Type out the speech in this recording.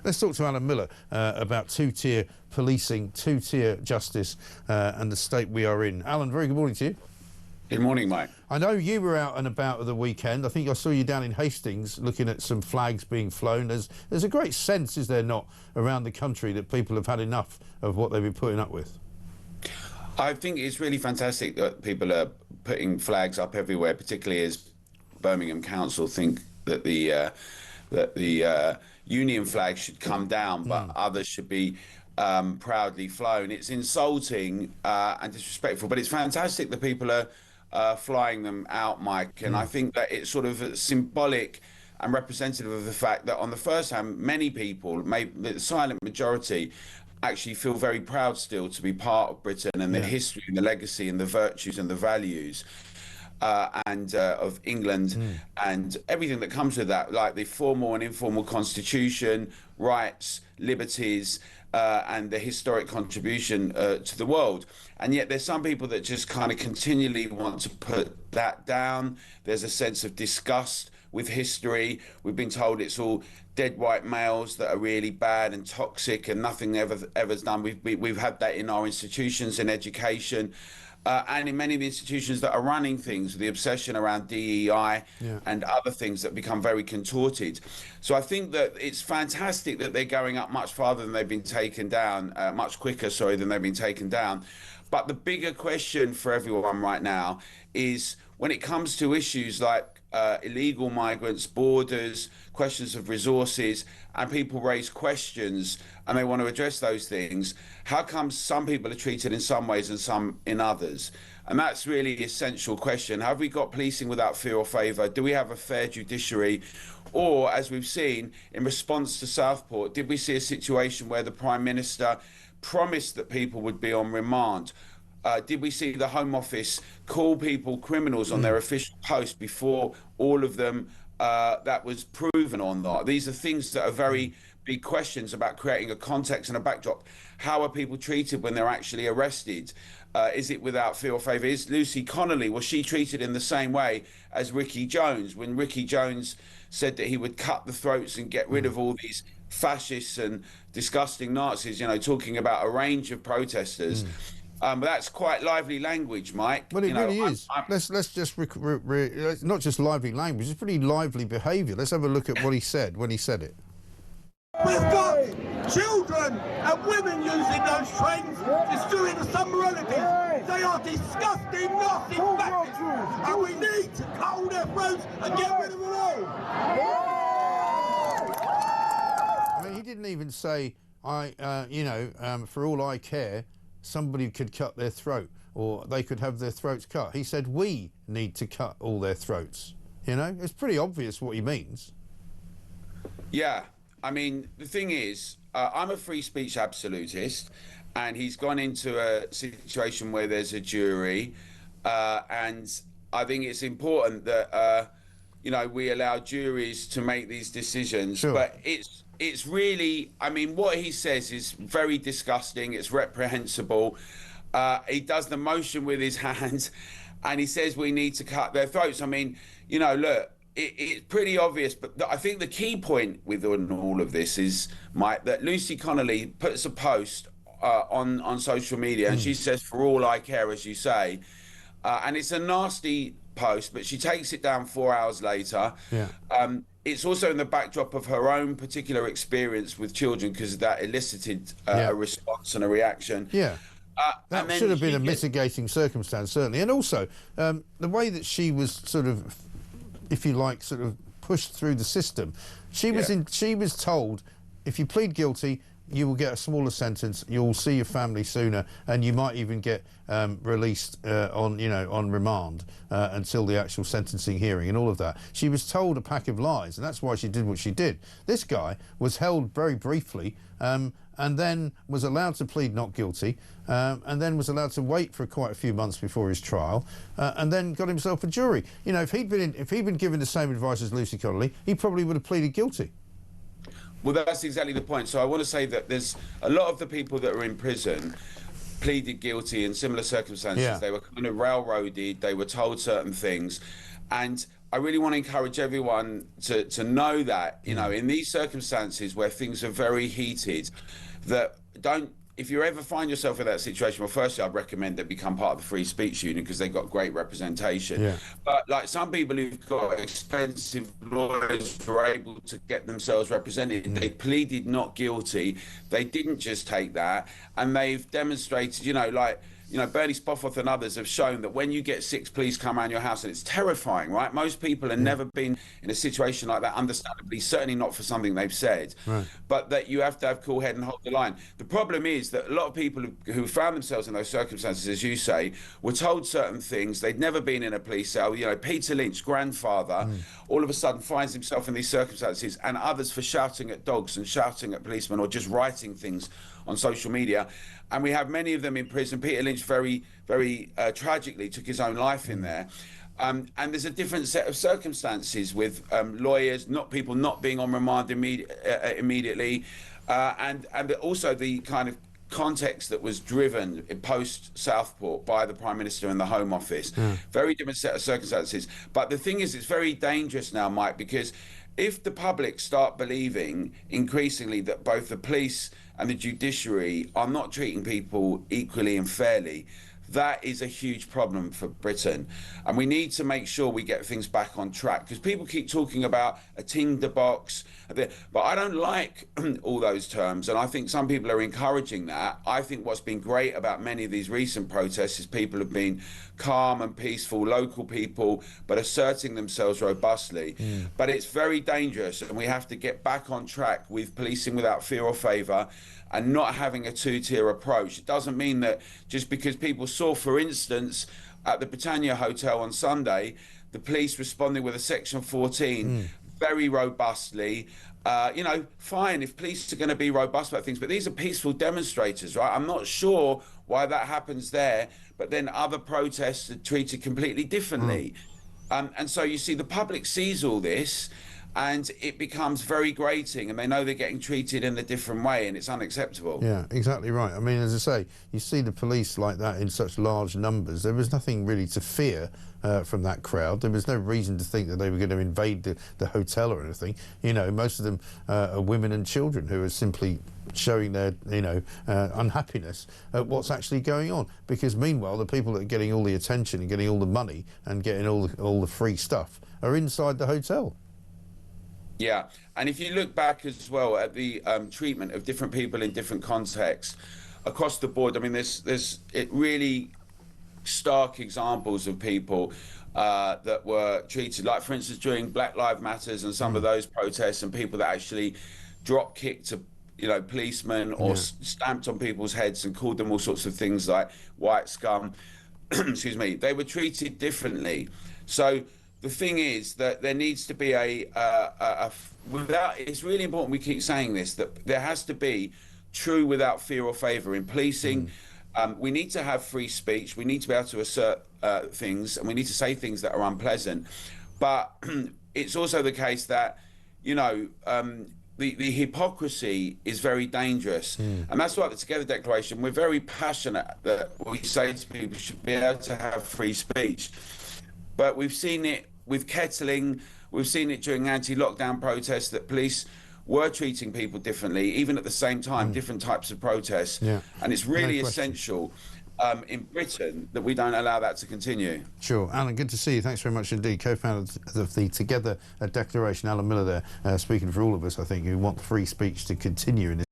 Let's talk to Alan Miller about two-tier policing, two-tier justice and the state we are in. Alan, very good morning to you. Good morning, Mike. I know you were out and about at the weekend. I think I saw you down in Hastings looking at some flags being flown. There's a great sense, is there not, around the country that people have had enough of what they've been putting up with? I think it's really fantastic that people are putting flags up everywhere, particularly as Birmingham Council think that the Union flag should come down, but others should be proudly flown. It's insulting and disrespectful, but it's fantastic that people are flying them out, Mike. And I think that it's sort of symbolic and representative of the fact that on the first hand, many people, maybe the silent majority, actually feel very proud still to be part of Britain and the history and the legacy and the virtues and the values of England and everything that comes with that, like the formal and informal constitution, rights, liberties, and the historic contribution to the world. And yet there's some people that just kind of continually want to put that down. There's a sense of disgust with history. We've been told it's all dead white males that are really bad and toxic and nothing ever's done. We've had that in our institutions, in education, and in many of the institutions that are running things, the obsession around DEI and other things that become very contorted. So I think that it's fantastic that they're going up much farther than they've been taken down, much quicker, than they've been taken down. But the bigger question for everyone right now is when it comes to issues like illegal migrants, borders, questions of resources, and people raise questions and they want to address those things, how come some people are treated in some ways and some in others? And that's really the essential question. Have we got policing without fear or favour? Do we have a fair judiciary? Or, as we've seen, in response to Southport, did we see a situation where the Prime Minister promised that people would be on remand? Did we see the Home Office call people criminals on their official post before all of them that was proven or not? These are things that are very big questions about creating a context and a backdrop. How are people treated when they're actually arrested? Is it without fear or favour? Is Lucy Connolly, was she treated in the same way as Ricky Jones? When Ricky Jones said that he would cut the throats and get rid of all these fascists and disgusting Nazis, you know, talking about a range of protesters. But that's quite lively language, Mike. Well, it really is. Let's just not just lively language; it's pretty lively behaviour. Let's have a look at what he said when he said it. We've got children and women using those trains, destroying some relatives. They are disgusting, nasty bastards, and we need to cut all their throats and get rid of them all. I mean, he didn't even say, for all I care, somebody could cut their throat or they could have their throats cut. He said we need to cut all their throats. You know, it's pretty obvious what he means. Yeah, I mean, the thing is, I'm a free speech absolutist, and he's gone into a situation where there's a jury, and I think it's important that, we allow juries to make these decisions. Sure. But it's really, I mean, what he says is very disgusting. It's reprehensible. He does the motion with his hands and he says we need to cut their throats. I mean, look, it's pretty obvious, but I think the key point with all of this is, Mike, that Lucy Connolly puts a post on social media and she says, for all I care, as you say, and it's a nasty post, but she takes it down 4 hours later. It's also in the backdrop of her own particular experience with children, because that elicited a response and a reaction. That should have been a mitigating circumstance, certainly. And also, the way that she was sort of, if you like, sort of pushed through the system, she was told, if you plead guilty, you will get a smaller sentence, you'll see your family sooner, and you might even get released on remand until the actual sentencing hearing and all of that. She was told a pack of lies, and that's why she did what she did. This guy was held very briefly and then was allowed to plead not guilty, and then was allowed to wait for quite a few months before his trial, and then got himself a jury. You know, if he'd been given the same advice as Lucy Connolly, he probably would have pleaded guilty. Well, that's exactly the point. So I want to say that there's a lot of the people that are in prison pleaded guilty in similar circumstances. They were kind of railroaded, they were told certain things, And I really want to encourage everyone to know that, you know, in these circumstances where things are very heated, that if you ever find yourself in that situation, well, firstly, I'd recommend that become part of the Free Speech Union because they've got great representation. Yeah. But like some people who've got expensive lawyers who are able to get themselves represented, they pleaded not guilty. They didn't just take that, and they've demonstrated, you know, like, you know, Bernie Spofforth and others have shown that when you get 6 police come around your house, and it's terrifying, right? Most people have never been in a situation like that, understandably, certainly not for something they've said, but that you have to have cool head and hold the line. The problem is that a lot of people who found themselves in those circumstances, as you say, were told certain things. They'd never been in a police cell. You know, Peter Lynch's grandfather all of a sudden finds himself in these circumstances, and others for shouting at dogs and shouting at policemen or just writing things on social media. And we have many of them in prison. Peter Lynch very tragically took his own life in there. And there's a different set of circumstances with lawyers, people not being on remand immediately, and also the kind of context that was driven post Southport by the Prime Minister and the Home Office. Very different set of circumstances. But the thing is, it's very dangerous now, Mike, because if the public start believing increasingly that both the police and the judiciary are not treating people equally and fairly, that is a huge problem for Britain. And we need to make sure we get things back on track, because people keep talking about a tinderbox, but I don't like all those terms, and I think some people are encouraging that. I think what's been great about many of these recent protests is people have been calm and peaceful, local people, but asserting themselves robustly. But it's very dangerous, and we have to get back on track with policing without fear or favour, and not having a two-tier approach. It doesn't mean that just because people saw, for instance, at the Britannia Hotel on Sunday, the police responding with a Section 14 very robustly. You know, fine, if police are going to be robust about things, but these are peaceful demonstrators, right? I'm not sure why that happens there, but then other protests are treated completely differently. And so you see, the public sees all this, and it becomes very grating, and they know they're getting treated in a different way, and it's unacceptable. Yeah, exactly right. I mean, as I say, you see the police like that in such large numbers. There was nothing really to fear from that crowd. There was no reason to think that they were going to invade the hotel or anything. You know, most of them are women and children who are simply showing their, you know, unhappiness at what's actually going on. Because meanwhile, the people that are getting all the attention and getting all the money and getting all the free stuff are inside the hotel. Yeah, and if you look back as well at the treatment of different people in different contexts across the board, I mean, there's really stark examples of people that were treated, like, for instance, during Black Lives Matters and some of those protests, and people that actually drop kicked to, you know, policemen or stamped on people's heads and called them all sorts of things like white scum. Excuse me. They were treated differently. So the thing is that there needs to be it's really important we keep saying this, that there has to be true without fear or favour in policing. We need to have free speech. We need to be able to assert things, and we need to say things that are unpleasant. But it's also the case that, you know, the hypocrisy is very dangerous. And that's why the Together Declaration, we're very passionate that we say to people should be able to have free speech. But we've seen it with kettling, we've seen it during anti-lockdown protests, that police were treating people differently, even at the same time, different types of protests. And it's really essential in Britain that we don't allow that to continue. Sure. Alan, good to see you. Thanks very much indeed. Co-founder of the Together Declaration, Alan Miller there, speaking for all of us, I think, who want free speech to continue in this